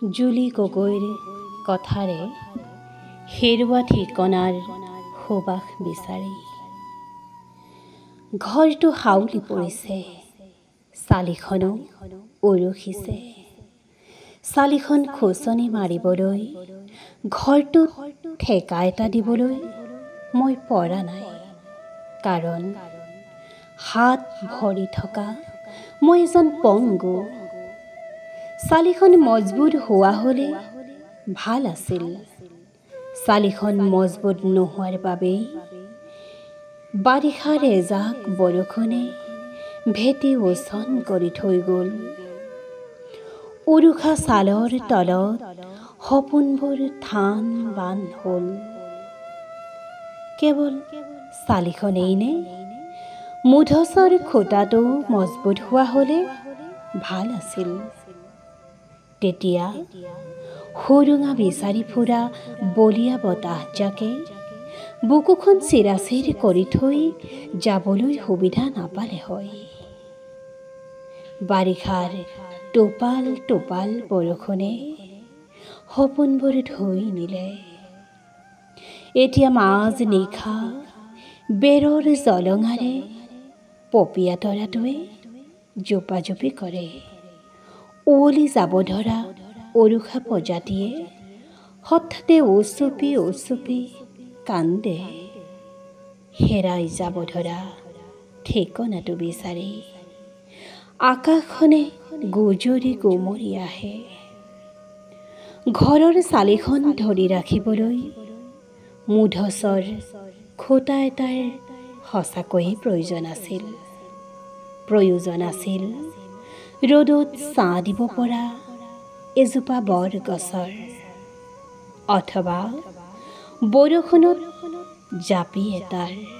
জুলি গগৈৰ কথাৰে হেৰুৱা ঠিকনাৰ সুবাস বিচাৰি ঘৰটো হাউলি পৰিছে, চালিখনো উৰুখিছে। চালিখন খোচনি মাৰিবলৈ, ঘৰটোত ঠেকা এটা দিবলৈ মই পৰা নাই, কাৰণ হাত ভৰি থকা মই এজন পংগু। চালিখন মজবুত হোৱা হ'লে ভাল আছিল। চালিখন মজবুত নোহোৱাৰ বাবেই বাৰিষাৰ এজাক বৰষুণে ভেটি ওচন কৰি থৈ গ'ল। উৰুখা ছালৰ তলত সপোনবোৰ থান বান হ'ল। কেৱল চালিখনেই নে? মুধচৰ খুঁটাটো মজবুত হোৱা হ'লে ভাল আছিল। তেতিয়া সুৰুঙা বিচাৰি ফুৰা বলিয়া বতাহজাকে বুকুখন চিৰাচিৰ কৰি থৈ যাবলৈ সুবিধা নাপালে হয়। বাৰিষাৰ টোপাল টোপাল বৰষুণে সপোনবোৰ ধুই নিলে। এতিয়া মাজ নিশা বেৰৰ জলঙাৰে পপীয়া তৰাটোৱে জোপাজোপি কৰে। উৱলি যাব ধৰা উৰুষা প্ৰজাতিয়ে হঠাতে উচুপি উচুপি কান্দে। হেৰাই যাব ধৰা ঠিকনাটো বিচাৰি আকাশখনে গুজৰি গুমৰি আহে। ঘৰৰ চালিখন ধৰি ৰাখিবলৈ মুধচৰ খুঁটা এটাৰ সঁচাকৈয়ে প্ৰয়োজন আছিল। প্ৰয়োজন আছিল ৰ'দত ছাঁ দিব পৰা এজোপা বৰ গছৰ, অথবা বৰষুণত জাপি এটাৰ।